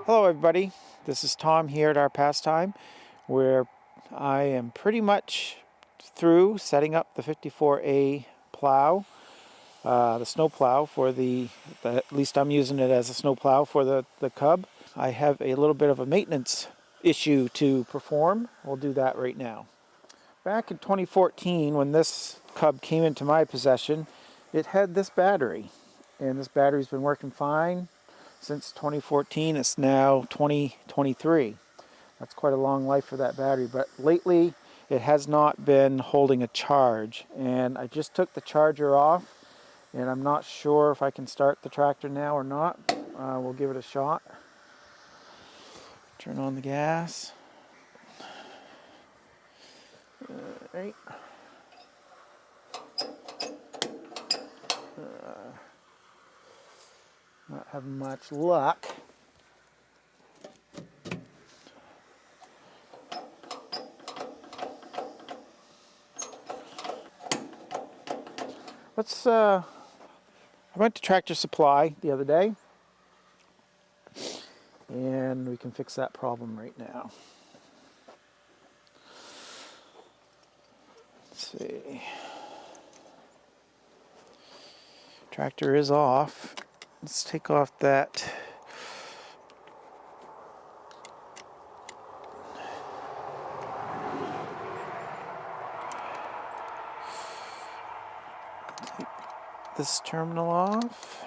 Hello everybody, this is Tom here at our pastime where I am pretty much through setting up the 54A plow, the snow plow for at least I'm using it as a snow plow for the Cub. I have a little bit of a maintenance issue to perform. We'll do that right now. Back in 2014 when this Cub came into my possession, it had this battery, and this battery's been working fine since 2014. It's now 2023. That's quite a long life for that battery, but lately it has not been holding a charge, and I just took the charger off and I'm not sure if I can start the tractor now or not. We'll give it a shot. Turn on the gas. Right. Not having much luck. I went to Tractor Supply the other day, and we can fix that problem right now. Let's see. Tractor is off. Let's take off that this terminal off.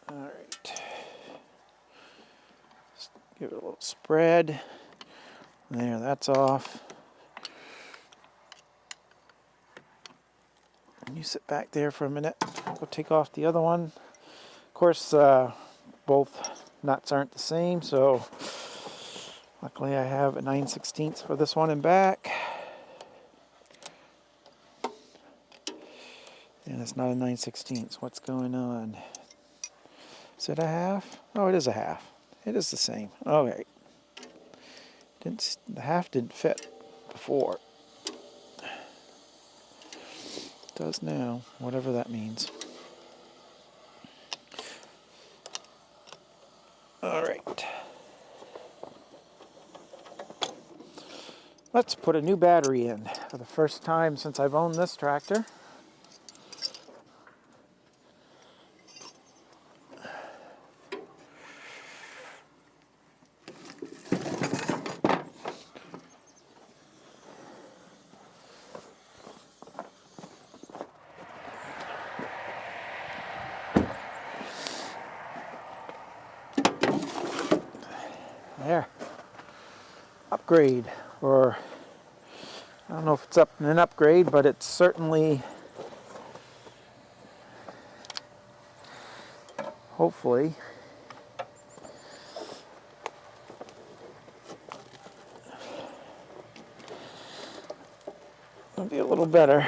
All right. Just give it a little spread. There, that's off. And you sit back there for a minute. Go take off the other one. Of course, both nuts aren't the same, so luckily I have a 9/16 for this one and back. And it's not a 9/16. What's going on? Is it a half? Oh, it is a half. It is the same. All right. The half didn't fit before. It does now, whatever that means. All right. Let's put a new battery in for the first time since I've owned this tractor. There. Upgrade, or I don't know if it's an upgrade, but it's certainly, hopefully, it'll be a little better.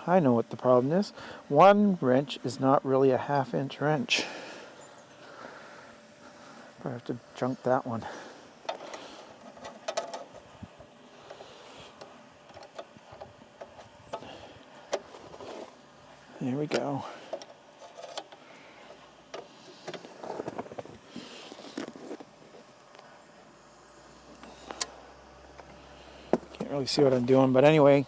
I know what the problem is. One wrench is not really a 1/2-inch wrench. I have to junk that one. There we go. Can't really see what I'm doing, but anyway.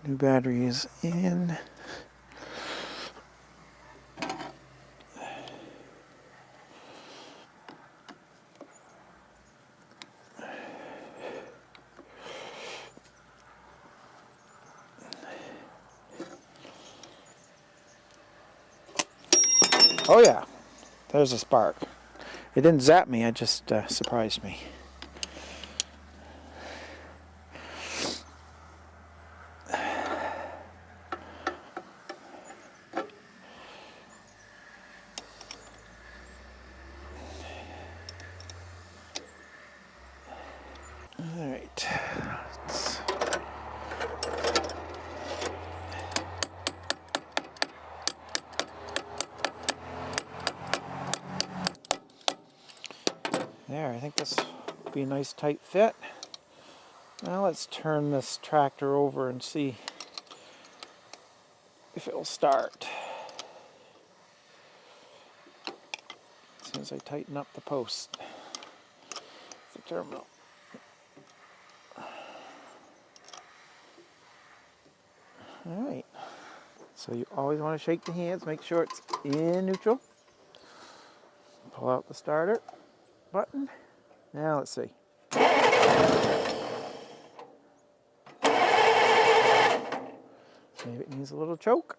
New battery is in. Oh yeah, there's a spark. It didn't zap me, it just surprised me. Alright. There, I think this will be a nice tight fit. Now let's turn this tractor over and see if it will start. As soon as I tighten up the post. The terminal. Alright. So you always want to shake the hands, make sure it's in neutral. Pull out the starter button. Now let's see. Maybe it needs a little choke.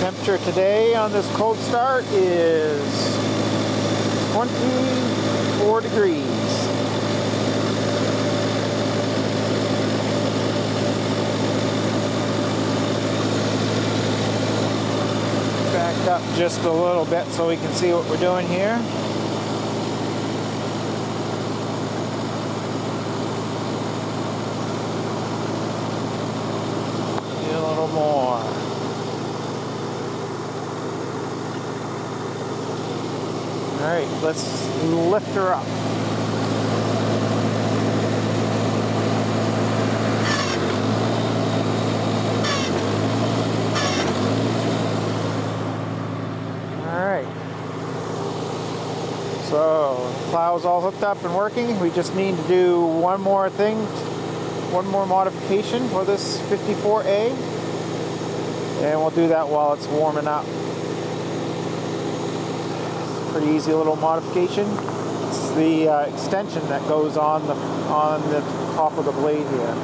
Temperature today on this cold start is 24 degrees. Back up just a little bit so we can see what we're doing here. A little more. Alright, let's lift her up. Alright. So, the plow's all hooked up and working. We just need to do one more thing, one more modification for this 54A. And we'll do that while it's warming up. Pretty easy little modification. It's the extension that goes on the top of the blade here.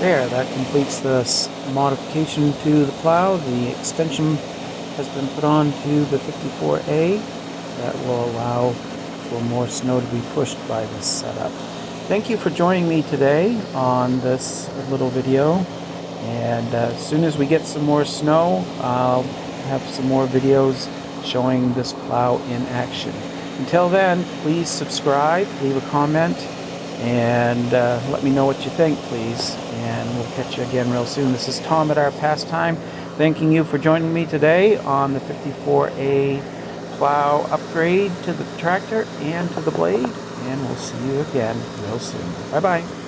There, that completes the modification to the plow. The extension has been put on to the 54A. That will allow for more snow to be pushed by this setup. Thank you for joining me today on this little video. And as soon as we get some more snow, I'll have some more videos showing this plow in action. Until then, please subscribe, leave a comment, and let me know what you think, please. And we'll catch you again real soon. This is Tom at Our Pastime, thanking you for joining me today on the 54A plow upgrade to the tractor and to the blade. And we'll see you again real soon. Bye-bye.